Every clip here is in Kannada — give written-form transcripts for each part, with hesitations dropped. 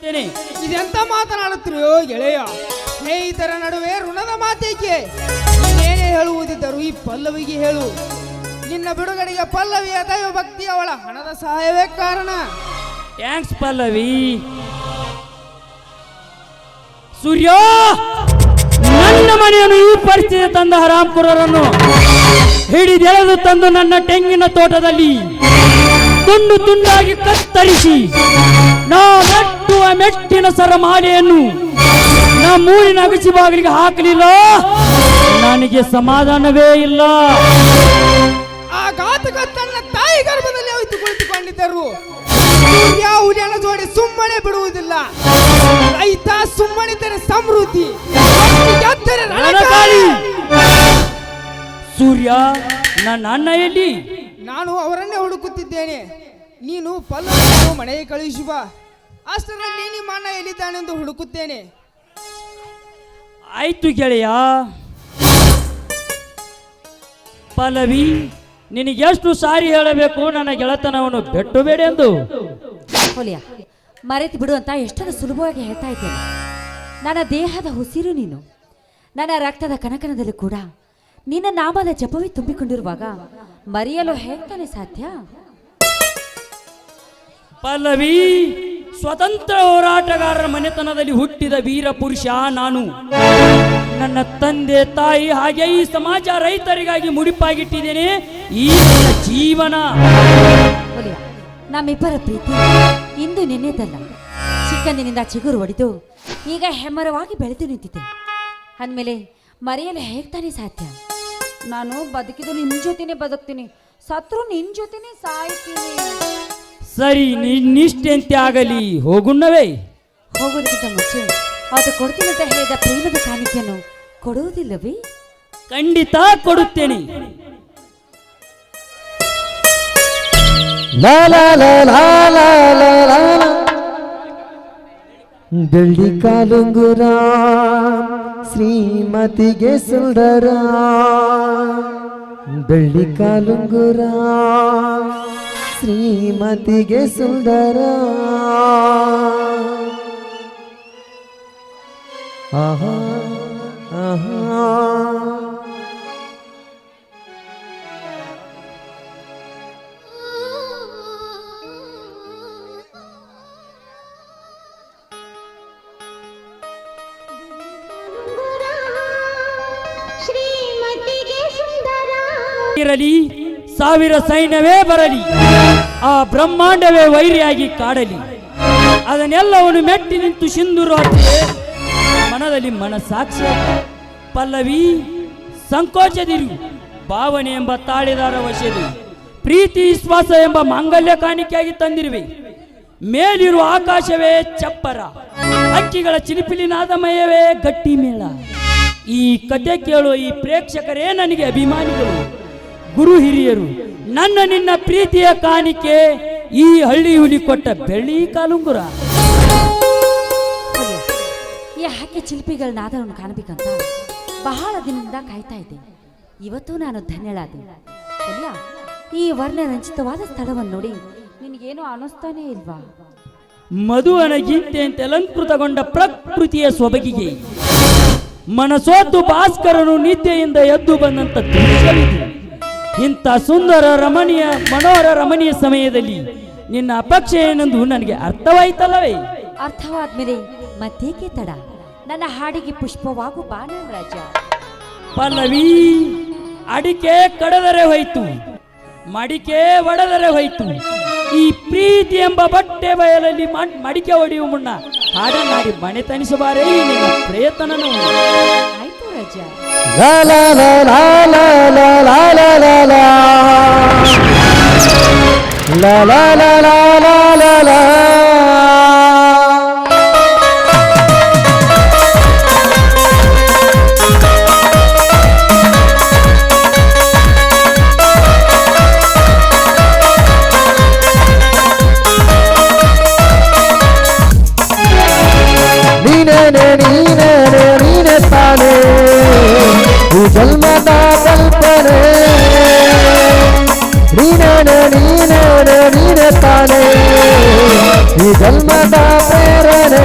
ಇದೆಂತ ಮಾತನಾಡುತ್ತಿರೋ ಗೆಳೆಯ? ಸ್ನೇಹಿತರ ನಡುವೆ ಋಣದ ಮಾತೇಕೆ? ನೀನೇನೇ ಹೇಳುವುದಿದ್ದರು ಈ ಪಲ್ಲವಿಗೆ ಹೇಳು. ನಿನ್ನ ಬಿಡುಗಡೆಗೆ ಪಲ್ಲವಿಯ ದೈವ ಭಕ್ತಿ ಅವಳ ಹಣದ ಸಹಾಯವೇ ಕಾರಣ. ಥ್ಯಾಂಕ್ಸ್ ಪಲ್ಲವಿ. ಸೂರ್ಯ, ನನ್ನ ಮನೆಯನ್ನು ಈ ಪರಿಸ್ಥಿತಿ ತಂದ ಹರಾಮ್ಖೋರರನ್ನು ಹಿಡಿದೆಳೆದು ತಂದು ನನ್ನ ತೆಂಗಿನ ತೋಟದಲ್ಲಿ ತುಂಡು ತುಂಡಾಗಿ ಕತ್ತರಿಸಿ ನಾ ಮೆಟ್ಟುವ ಮೆಟ್ಟಿನ ಸರಮಾಲೆಯನ್ನು ನಮ್ಮೂರಿನ ಅಗಸಿ ಬಾಗಿಲಿಗೆ ಹಾಕಲಿಲ್ಲ, ನನಗೆ ಸಮಾಧಾನವೇ ಇಲ್ಲ. ಆ ಘಾತಕ ತನ್ನ ತಾಯಿ ಗರ್ಭದಲ್ಲಿ ಅವಿತು ಕುಳಿತುಕೊಂಡಿದ್ದರು. ಹುಲಿಯನ ಜೋಡಿ ಸುಮ್ಮನೆ ಬಿಡುವುದಿಲ್ಲ. ರೈತ ಸುಮ್ಮನಿದ್ದರೆ ಸಮೃದ್ಧಿ, ಗೆದ್ದರೆ ರಣಕಾರಿ. ಸೂರ್ಯ, ನನ್ನ ಅಣ್ಣ ಎಲ್ಲಿ? ನಾನು ಅವರನ್ನೇ ಹುಡುಕುತ್ತಿದ್ದೇನೆ. ನೀನು ಪಲ್ಲವಿಯನ್ನು ಮನೆಗೆ ಕಳುಹಿಸುವ. ಅಷ್ಟರಲ್ಲಿ ನಿಮ್ಮ ಅಣ್ಣ ಎಲ್ಲಿದ್ದಾನೆಂದು ಹುಡುಕುತ್ತೇನೆ. ಆಯ್ತು ಗೆಳೆಯ. ಪಲ್ಲವಿ, ನಿನಗೆಷ್ಟು ಸಾರಿ ಹೇಳಬೇಕು ನನ್ನ ಗೆಳತನವನ್ನು ಬೆಟ್ಟು ಬೇಡ ಎಂದು? ಹೊಲಿಯ, ಮರೆತು ಬಿಡು ಅಂತ ಎಷ್ಟೊಂದು ಸುಲಭವಾಗಿ ಹೇಳ್ತಾ ಇದ್ದೇನೆ. ನನ್ನ ದೇಹದ ಉಸಿರು ನೀನು, ನನ್ನ ರಕ್ತದ ಕನಕನದಲ್ಲೂ ಕೂಡ ನಿನ್ನ ನಾಮದ ಜಪವೇ ತುಂಬಿಕೊಂಡಿರುವಾಗ ಮರೆಯಲು ಹೇಗ್ತಾನೆ ಸಾಧ್ಯ? ಪಲ್ಲವಿ, ಸ್ವತಂತ್ರ ಹೋರಾಟಗಾರರ ಮನೆತನದಲ್ಲಿ ಹುಟ್ಟಿದ ವೀರ ಪುರುಷ ನಾನು. ನನ್ನ ತಂದೆ ತಾಯಿ ಹಾಗೆ ಈ ಸಮಾಜ ರೈತರಿಗಾಗಿ ಮುಡಿಪಾಗಿಟ್ಟಿದ್ದೇನೆ ಈ ನನ್ನ ಜೀವನ. ಹೊಲಿಯ, ನಮ್ಮಿಬ್ಬರ ಪ್ರೀತಿ ಇಂದು ನಿನ್ನೆದಲ್ಲ. ಚಿಕ್ಕಂದಿನಿಂದ ಚಿಗುರು ಒಡೆದು ಈಗ ಹೆಮ್ಮರವಾಗಿ ಬೆಳೆದು ನಿಂತಿದೆ ಅಂದಮೇಲೆ ಮರೆಯಲು ಹೇಗ್ತಾನೆ ಸಾಧ್ಯ? ನಾನು ಬದುಕಿದ್ದು ನಿನ್ನ ಜೊತೆನೆ ಬದುಕ್ತೀನಿ, ಸತ್ರು ನಿನ್ನ ಜೊತೆನೆ ಸಾಯ್ತೀನಿ. ಸರಿ, ನಿನ್ನಿಷ್ಟೆಂತೆ ಆಗಲಿ, ಹೋಗುಣ್ಣವೇ? ಹೋಗೋದಕ್ಕಿಂತ ಮುಂಚೆ ಅದು ಕೊಡ್ತೀನಿ ಅಂತ ಹೇಳಿದ ಪ್ರೇಮದ ಕಾಣಿಕೆಯನ್ನು ಕೊಡುವುದಿಲ್ಲವೇ? ಖಂಡಿತ ಕೊಡುತ್ತೇನೆ. ಬೆಳ್ಳಿ ಕಾಲುಂಗುರ ಶ್ರೀಮತಿಗೆ ಸುಂದರ, ಬೆಳ್ಳಿ ಕಾಲುಂಗುರ ಶ್ರೀಮತಿಗೆ ಸುಂದರ. ಆಹಾ ಆಹಾ ಇರಲಿ, ಸಾವಿರ ಸೈನ್ಯವೇ ಬರಲಿ, ಆ ಬ್ರಹ್ಮಾಂಡವೇ ವೈರಿಯಾಗಿ ಕಾಡಲಿ, ಅದನ್ನೆಲ್ಲವನ್ನು ಮೆಟ್ಟಿ ನಿಂತು ಸಿಂಧೂರು ಮನದಲ್ಲಿ ಮನಸಾಕ್ಷಿ. ಪಲ್ಲವಿ, ಸಂಕೋಚದಿರು, ಭಾವನೆ ಎಂಬ ತಾಳೆದಾರ ವಶದು, ಪ್ರೀತಿ ವಿಶ್ವಾಸ ಎಂಬ ಮಾಂಗಲ್ಯ ಕಾಣಿಕೆಯಾಗಿ ತಂದಿರುವೆ. ಮೇಲಿರುವ ಆಕಾಶವೇ ಚಪ್ಪರ, ಹಕ್ಕಿಗಳ ಚಿಲಿಪಿಲಿನಾದಮಯವೇ ಗಟ್ಟಿ ಮೇಳ. ಈ ಕತೆ ಕೇಳುವ ಈ ಪ್ರೇಕ್ಷಕರೇ ನನಗೆ ಅಭಿಮಾನಿಗಳು, ಗುರು ಹಿರಿಯರು. ನನ್ನ ನಿನ್ನ ಪ್ರೀತಿಯ ಕಾಣಿಕೆ ಈ ಹಳ್ಳಿ ಹುಲಿ ಕೊಟ್ಟ ಬೆಳ್ಳಿ ಕಾಲುಂಗುರ. ಈ ಹಕ್ಕಿ ಚಿಲಿಪಿಗಳ ನಾದವನ್ನು ಕಾಣಬೇಕಂತ ಬಹಳ ದಿನದಿಂದ ಕಾಯ್ತಾ ಇದ್ದೆ. ಇವತ್ತು ನಾನು ಧನ್ಯಳಾದೆ. ಇಲ್ಲ, ಈ ವರ್ಣರಂಜಿತವಾದ ಸ್ಥಳವನ್ನು ನೋಡಿ ನಿನಗೇನು ಅನಿಸ್ತಾನೇ ಇಲ್ವಾ? ಮಧುವನ ಗೀತೆಯಂತೆ ಅಲಂಕೃತಗೊಂಡ ಪ್ರಕೃತಿಯ ಸೊಬಗಿಗೆ ಮನಸೋತು ಭಾಸ್ಕರನು ನಿದ್ದೆಯಿಂದ ಎದ್ದು ಬಂದಂತ ದೃಶ್ಯವಿದೆ. ಇಂಥ ಸುಂದರ ರಮಣೀಯ ಮನೋಹರ ರಮಣೀಯ ಸಮಯದಲ್ಲಿ ನಿನ್ನ ಅಪೇಕ್ಷೆ ಏನೆಂದು ನನಗೆ ಅರ್ಥವಾಯ್ತಲ್ಲವೇ? ಅರ್ಥವಾದ್ಮೇಲೆ ಮತ್ತೇಕೆ ತಡ? ನನ್ನ ಹಾಡಿಗೆ ಪುಷ್ಪವಾಗು ಬಾಣ ರಾಜ. ಪಲ್ಲವಿ, ಅಡಿಕೆ ಕಡದರೆ ಹೋಯ್ತು, ಮಡಿಕೆ ಒಡೆದರೆ ಹೋಯ್ತು. ಈ ಪ್ರೀತಿ ಎಂಬ ಬಟ್ಟೆ ಬಯಲಲ್ಲಿ ಮಡಿಕೆ ಹೊಡೆಯುವ ಮುನ್ನ ಹಾಡನ್ನಾಡಿ ಮನೆ ತನಿಸಬಾರೇ ಈ ನಿನ್ನ ಪ್ರಯತ್ನ. ಆಯ್ತು ರಾಜ. La la la la la la la la la la la la la la la la. ನೀನೆ ತಾನೇ ಈ ಜನ್ಮದ ಕಲ್ಪನೆ, ನೀನೆ ತಾನೇ ಈ ಜನ್ಮದ ಪ್ರೇರಣೆ.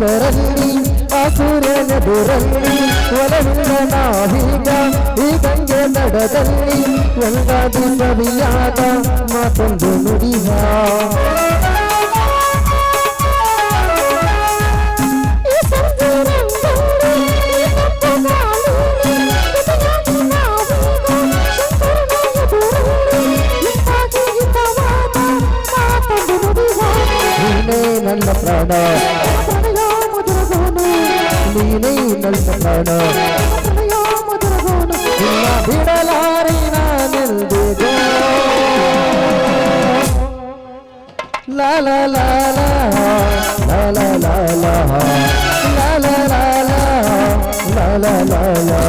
ಬರಲಿ ಆ ಸೂರ್ಯನೆದುರಲ್ಲಿ ಒಲವಿಲ್ಲ ನಾವೀಗ ಈ ಗಂಗೆ ದಡದಲ್ಲಿ ಒಂದಾಗಿ ಸವಿಯಾದ ಮಾತೊಂದು ನುಡಿಯ ನೀನೇ ನನ್ನ ಪ್ರಾಣ ನೀನೇ ನನ್ನ ಪ್ರಾಣ ನಿನ್ನ ಬಿಡಲಾರಿ ನಾನೆಂದಿಗೂ ಲಾ ಲಾ ಲಾ ಲಾ ಲಾ ಲಾ ಲಾ ಲಾ ಲಾ ಲಾ ಲಾ ಲಾ ಲಾ ಲಾ ಲಾ